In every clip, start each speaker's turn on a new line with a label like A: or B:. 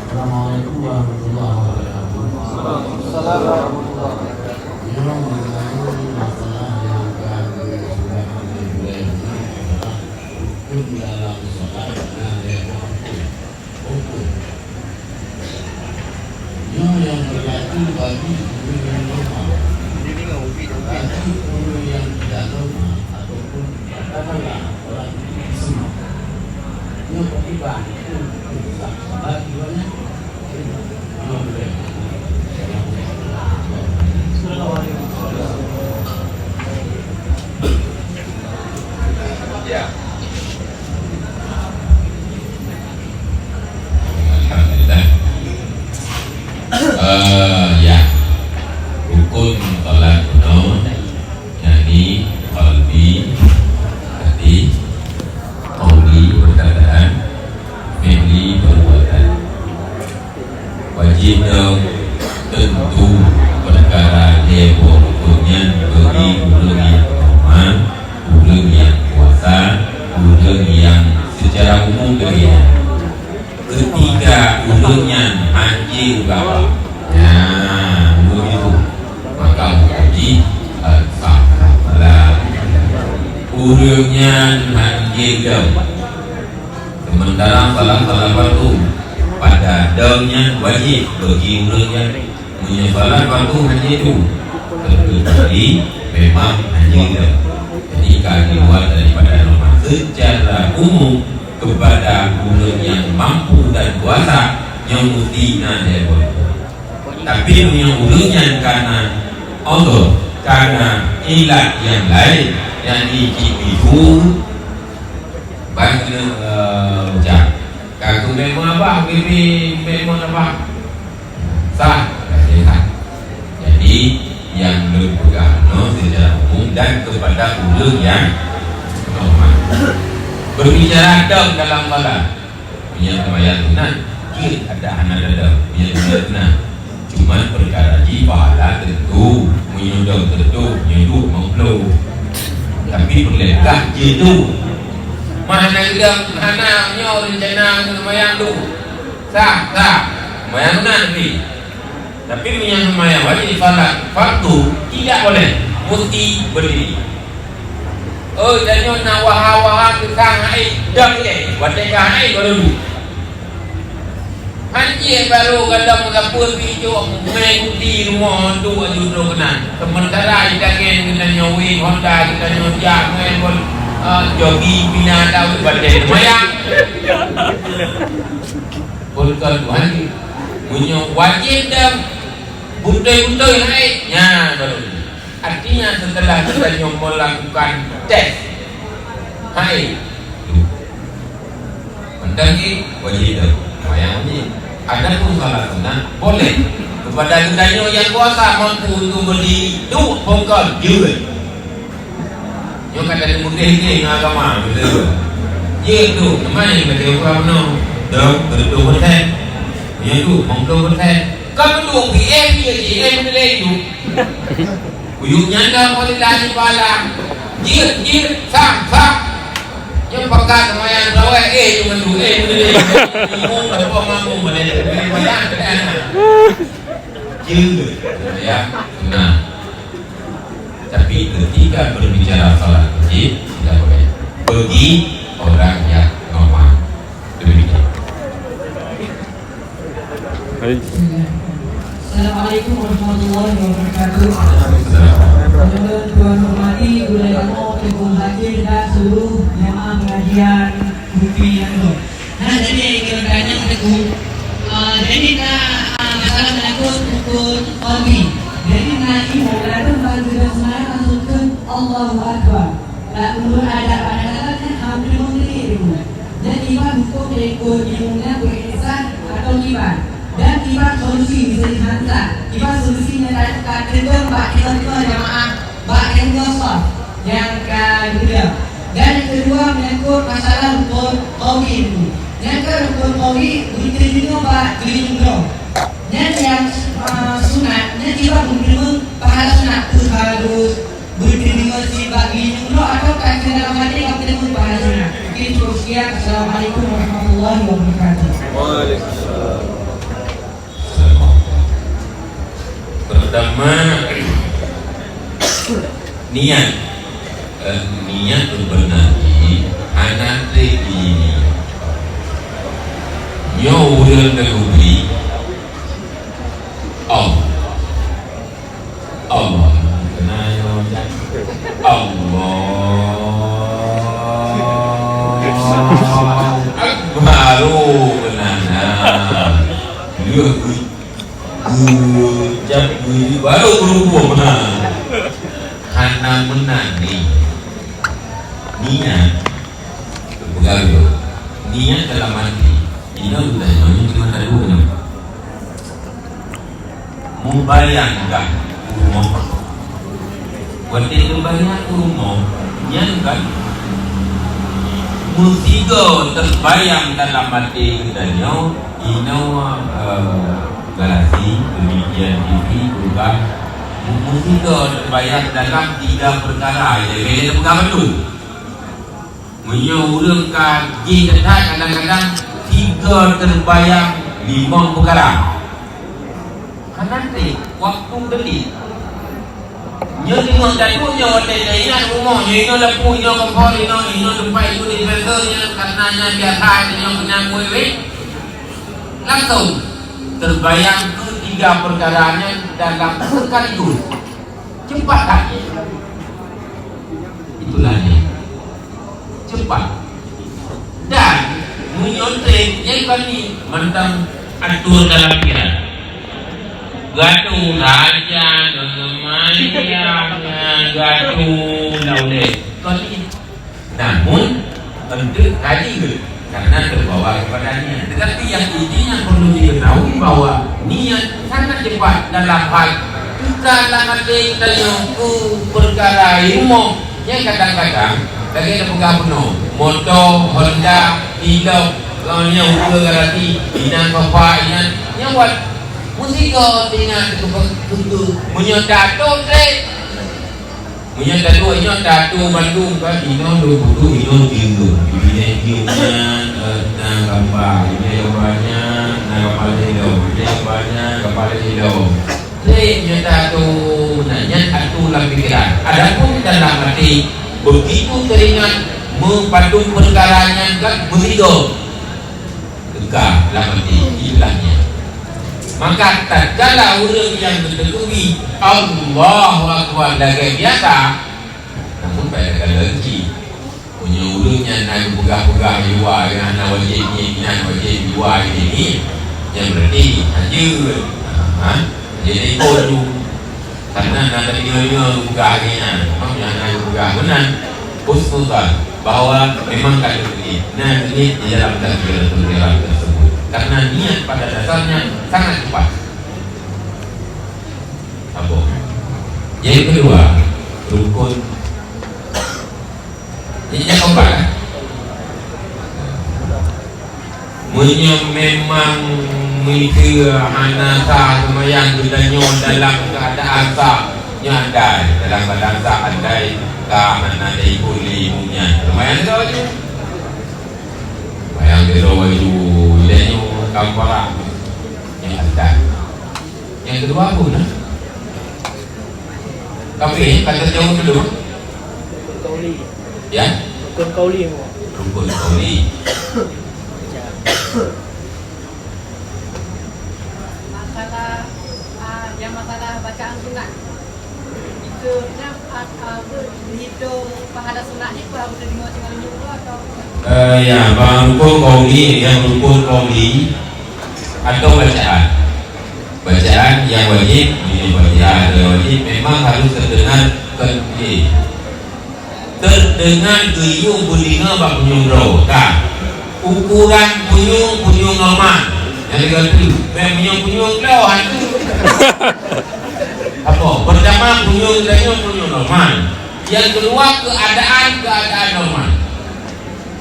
A: Assalamualaikum warahmatullahi wabarakatuh.
B: Assalamualaikum warahmatullahi
A: Yang mengenai masalah yang akan sudah mulai adalah hukum dalam sholat dan hukum yang berlaku bagi guru yang normal, bagi guru yang tidak normal ataupun katakanlah orang semua yang beribadah untuk sholat juga
C: Ya. Alhamdulillah. Ya. Rukun salat kuno yakni qalbi, hati, qauli perkataan, fi'li perbuatan. Wajib dong tentu perkara heboh rukunnya bagi ulun yang normal, ulun yang puasa, ulun yang secara umum begitu. Ketika ulunnya haji bawa, nah ulun itu maka haji al-fahlah. Ulunnya haji dong. Sementara salah waktu pada daunnya wajib bagi ulun yang menyesalat waktu haji itu terkecuali memang haji daun. Jadi keluar daripada norma secara umum kepada ulun yang mampu dan kuasa yang mesti ada. Tapi yang ulunnya karena Allah, karena ilat yang lain yang dikipu bagi ucap kaku memang apa, memang apa sah, sah. Jadi yang berpegang secara umum dan kepada ulun yang normal. Berbicara adab dalam salat, punya kemayat sunat, kira ada anak adab, punya kemayat sunat. Cuma perkara pahala tentu, menyudah tentu, menyudah mengkeluh. Tapi perlekah itu mana gedang, mana nyaw rencana kemayat tu, sah, kemayat sunat ni. Tapi punya kemayat wajib di salat, fardu tidak boleh, mesti berdiri. Oh, jangan nak wahai tukang hai dak ye, wadai hai baru. Haji baru kadang mengapun pijuk mengikuti rumah tu aju tu kena. Sementara jangan kena nyawi Honda kita nyojak pun jogi bina tahu badai mayang. Bukan Tuhan punya wajib dah butai-butai naiknya baru. Artinya setelah kita melakukan tes hai mendangi wajib mayang wajib. Ada pun salah sunat boleh kepada kita yang kuasa mampu untuk berdiri duduk bongkar juga. Yang kata mudih agama betul. Ye tu mana yang kata orang no dah berdua betul. Ye tu mongko betul. Kau duduk PM dia PM tu. Uyuk nyanda boleh lagi pala. Jir, sam. Yang pakai kemayan rawai, cuma dulu, ngomong apa mampu boleh bayar kan? Jir, ya, nah. Tapi ketika berbicara salat wajib tidak boleh bagi orang yang normal. Demikian.
D: Assalamualaikum warahmatullahi wabarakatuh. Tuan hormati Ulama Teguh Hadir dan seluruh jemaah pengajian Bukti yang Nur. Nah, jadi kerana Teguh, jadi masalah menyangkut rukun qalbi. Jadi nanti lalu bagi semangat masukkan Allahu Akbar. Lalu ada pada katakan hampir mengirim. Dan iman hukum ikut ilmunya berihsan atau iman. Dan iman solusi bisa dihantar. Iman solusinya adalah kedua kita jemaah yang gosok yang kedua. Dan yang kedua menyangkut masalah rukun qauli itu. Yang kedua rukun qauli diterima pak diterima. Dan yang sunat, yang tiba menerima pahala sunat itu harus diterima si bagi nyuruh atau kajian dalam hati yang menerima pahala sunat. Mungkin cukup sekian. Assalamualaikum warahmatullahi wabarakatuh.
B: Waalaikumsalam.
C: Pertama, niat sebenarnya anak ini nyo udah terhubung Allah baru kenana baru berhubung karena menani niat bergaul niat dalam hati ini udah cuma dulu membayangkan umum waktu bayang umum kan musigo terbayang dalam hati kita galaksi demikian TV juga musigo terbayang dalam 3 perkara yang perkara itu menyurungkan kita kadang-kadang 3 terbayang 5 perkara karena waktu beli nyo tengok tadi nyo ingat rumah nyo lepu nyo kompor nyo tempat itu di besarnya karenanya biasa nyo punya kuih langsung terbayang ketiga perkaranya dalam sekaligus cepat lagi itulah dia cepat dan menyontek yang kami mentang atur dalam pikiran gaduh raja gaduh lauleh namun untuk tadi karena terbawa kepadanya tetapi yang intinya perlu diketahui bahwa niat sangat cepat dalam hal kita langat kita perkara ilmu yang kadang-kadang lagi ada pegang motor, Honda, Hilo yang ukur garasi inang kopainan yang buat musiko dengan untuk menyatakan menyatakan menyatakan Bandung kan ino butuh ino tinggal ini gimana nang gambar ini banyak nang kepala hilo ini banyak kepala hilo menyatakan nanya atulah pikiran adapun dalam hati begitu teringat mempadung perkaranya kan musiko tegak dalam hati ilahnya. Maka tatkala orang yang bertekuni Allahu Akbar dagai biasa namun pada lagi punya urutnya nak pegah-pegah jiwa yang nak wajib ni nak wajib jiwa ini yang berarti aja jadi kodu karena nak tengok pegah ni maknanya nak pegah benar usnuzan bahwa memang kata ini nah ini dalam takbiratul ihram tersebut karena niat pada dasarnya sangat cepat. Apa? Yang kedua, rukun. Ini yang keempat. Memang mikir hanasa semayang gedanya dalam keadaan sah nyandai dalam keadaan sah andai kahana dari kuli punya semayang itu aja. Semayang itu itu kampara yang ada. Yang kedua apa nak? Tapi kata jauh dulu.
B: Kauli.
C: Ya.
B: Rukun kauli mu.
C: Rukun kauli.
E: Masalah bacaan sunat. Itu berhitung pahala sunat ni kurang boleh dengar dengan nyuruh atau
C: ya, rukun kauli yang rukun kauli atau bacaan yang wajib ini bacaan yang wajib memang harus terdengar terdengar guyung bunyinya bak punyung roh tak ukuran punyung normal yang diganti punyung roh hantu apa pertama punyung normal yang kedua keadaan normal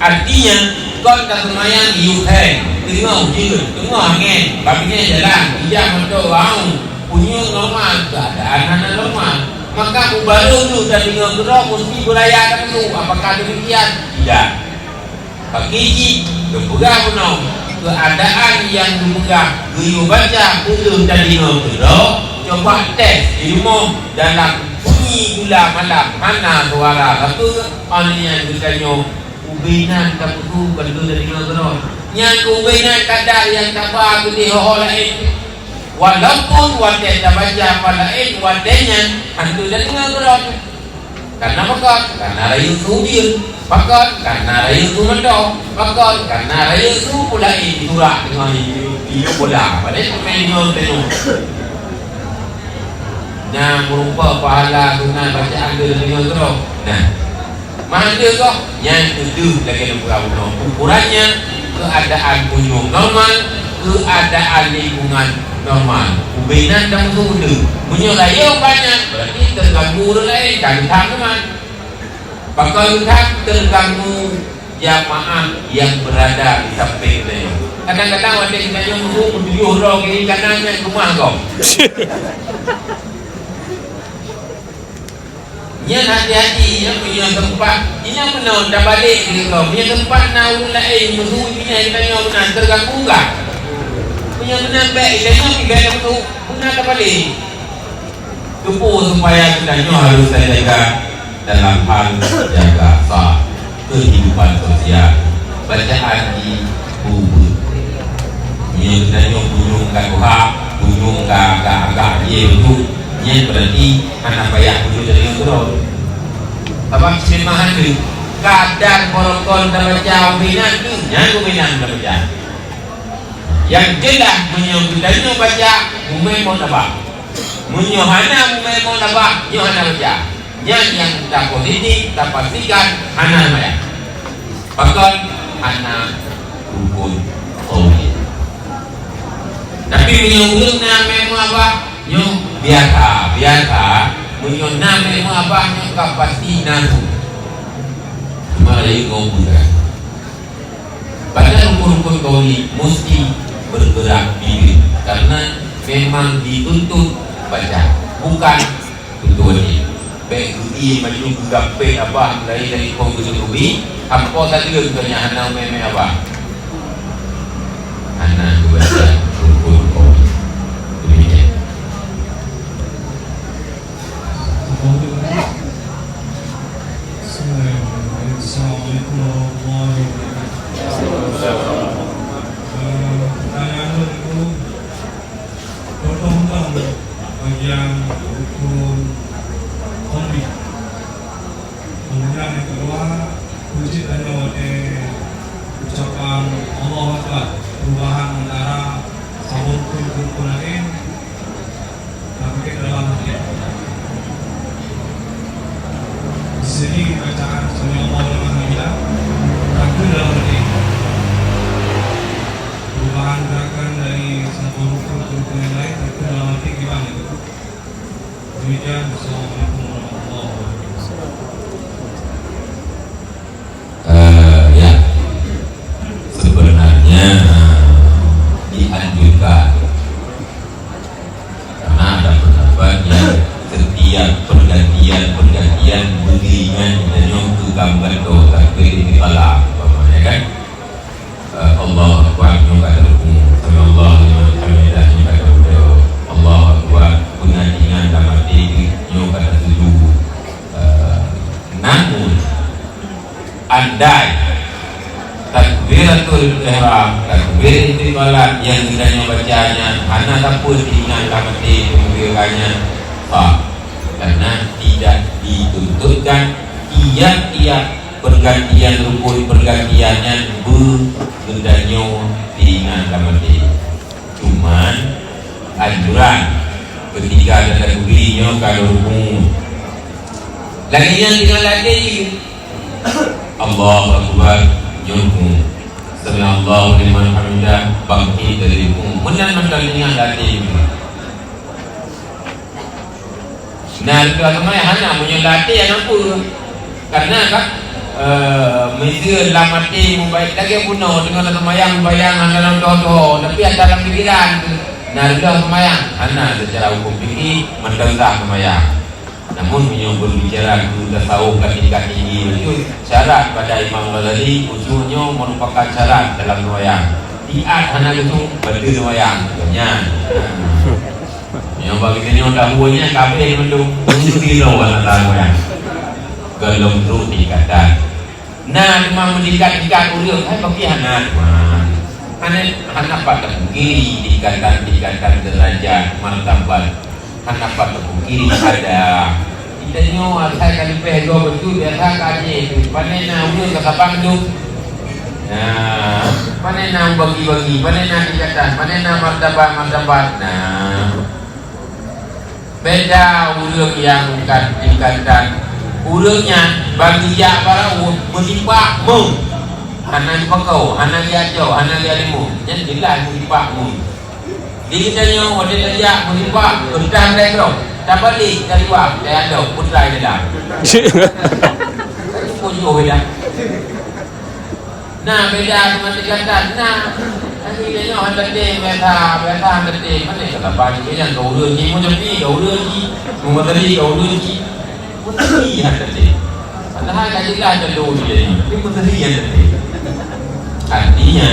C: artinya kau tak semayang tengok angin babinya jalan hijab untuk bau punyung normal keadaan normal maka baru tu dah tengok gerok mesti berayakan tu apakah demikian tidak bagi kepegang penuh keadaan yang dipegang guyuh baca belum tadi gerok coba tes di rumah dalam bunyi gula malam mana suara apa orang yang bertanya ubinan tak betul kalau dari negara yang ubinan kadar yang tak apa di hal lain walaupun wadah tak baca apa lain wadahnya hantu dari negara karena apa? Karena rayu subir pakat karena rayu sumedok pakat karena rayu su pula itulah dengan ini bola pada pemainnya itu nah berupa pahala dengan bacaan dia dengan terus nah mana dia kok yang itu lagi nak ukurannya keadaan kunjung normal keadaan lingkungan normal ubinan dan musuh punya layu banyak berarti terganggu lain kan teman bakal terganggu jamaah yang berada di samping dia kadang-kadang ada kita yang musuh orang kiri kanannya rumah kau yang hati-hati yang punya tempat ini yang benar dah balik ke kau punya tempat nak lain musuh punya yang tanya benar terganggu enggak punya benar baik tanya tiga yang tu benar dah balik kepul supaya kita harus jaga dalam hal jaga sah kehidupan sosial bacaan di buku yang kita bunung kakuha bunung agak itu yang berarti anak bayar dulu dari negara abang semahan tu kadar korokon dah baca ubinan tu yang ubinan dah baca yang jelas menyebutnya baca umai mau nabak menyohana umai mau nabak nyohana baca yang tak positif tak pastikan anak bayar bahkan anak rukun tauhid tapi menyebut nama apa nyo biasa punya nama yang abahnya kapasi nasu mari kau bukan pada rukun-rukun kau ini mesti bergerak diri karena memang dituntut baca bukan tuntut ini baik ini maju gape abah dari kau berjubi apa tadi kerjanya anak meme abah anak baca rukun kau demikian.
F: Assalamualaikum warahmatullahi wabarakatuh. Pertanyaan itu tentang bagian rukun kombi. Kemudian yang kedua puji dan ucapan Allah Akbar perubahan antara sabun rukun lain tapi dalam hati. Jadi bacaan Sami Allah wa Hamidah aku dalam hati perubahan gerakan dari satu rukun yang lain aku dalam hati gimana itu demikian. Assalamualaikum warahmatullahi wabarakatuh.
C: Ya sebenarnya dianjurkan karena ada pendapat yang setiap pergantian beriman dan yang gambar doa takbir ini kalah umpamanya kan Allah Akbar yang kata hukum sama Allah yang hamidah yang kata hukum Allah Akbar pengajian dalam diri yang kata sujud namun andai takbiratul ihram takbir itu kalah yang kiranya bacanya hanya takut dengan dalam diri pembiakannya karena tidak dituntutkan tiap-tiap pergantian rukun pergantiannya bergantian dengan kamati cuman anjuran ketika ada takbirnya kalau rukun lagi yang tinggal lagi Allah Akbar rukun Sami Allahu liman hamidah bangkit dari rukun benar-benar dengan lagi. Nah, kalau hanya punya latih yang apa? Karena kan media lamati membaik lagi puno dengan semayang bayangan dalam doa tapi dalam pikiran. Nah, dalam semayang, anak secara hukum fikih mendengkah semayang. Namun yang berbicara sudah tahu ketika ini itu syarat pada Imam Ghazali ujungnya merupakan syarat dalam semayang. Tiat hanya itu berdiri semayang. Yang bagi ni orang tahunya kabeh mendung kilo anak tahu ya. Gelom terus dikatakan. Nah, memang mendikat-dikat urang hai bagi anak. Anak pada kiri dikatakan derajat martabat. Anak pada kiri ada. Kita nyo saya kali pego betul biasa kaji. Panena urang ke kapang tu. Nah, panena bagi-bagi, panena dikatakan, panena martabat. Nah, beda urang yang dikatakan urangnya bagi ya para menimpa mu anak pakau anak jauh anak limu yang jelas menimpa mu di kita nyo ada dia menimpa entah mereka tak balik dari wak dan ada putra dia pun juga beda. Nah beda teman dikatakan nah nanti dia nyo ada deh beta ada deh mana kata bagi yang kau urang ni macam ni kau urang ni mu tadi kau urang ni puteri yang tadi. Padahal kajilah jalur dia ni. Tapi puteri yang tadi. Artinya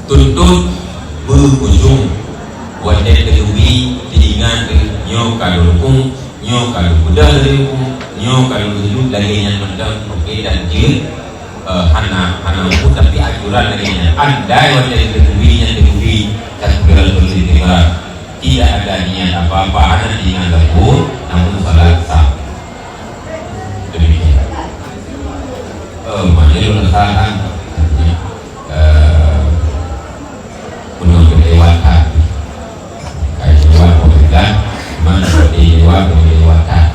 C: tuntut berujung wadah kedui tidingan ke nyo kalau pun nyo kalau mudah dari pun nyo kalau hidup lagi yang mendang okey dan je hana pun tapi ajuran lagi nya andai wadah kedui dan beral berlibat tidak ada niat apa-apa ada niat lembut namun salat sah demikian majelis kesalahan penuh kelewatan kayak lewat pemerintah mana kelewatan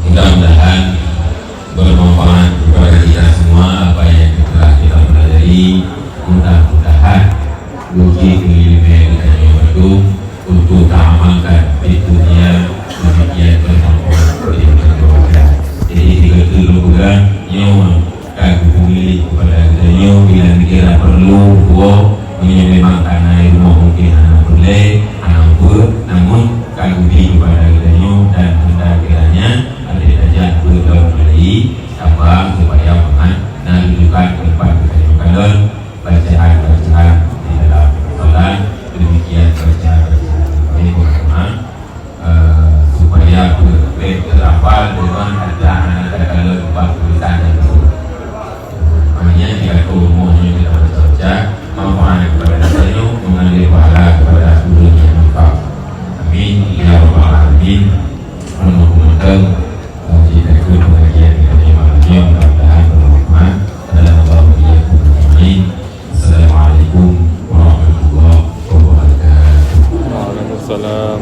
C: mudah-mudahan bermanfaat kepada kita semua apa yang telah kita pelajari mudah-mudahan uji ilmu itu untuk amalkan di dunia demikian bermanfaat di dunia. Jadi tiga juga nyawa kagum pemilih kepada kita bila dikira perlu memang karena rumah mungkin anak boleh anak ber namun kagum kepada kita dan hendak kiranya ada saja berdoa sabang supaya makan dan rujukan ke depan kita kalau bacaan di dalam solat demikian bacaan ini supaya terhafal dengan ada kalau empat tulisan dan maknanya jika umumnya kita baca manfaat kepada saya mengalir pahala kepada guru yang manfaat. Amin ya rabbal alamin. Mudah-mudahan jika itu pengajian kita malamnya mudah-mudahan bermanfaat adalah Allah Amin. Assalamualaikum warahmatullahi wabarakatuh.
G: Waalaikumsalam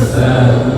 C: Wasallam.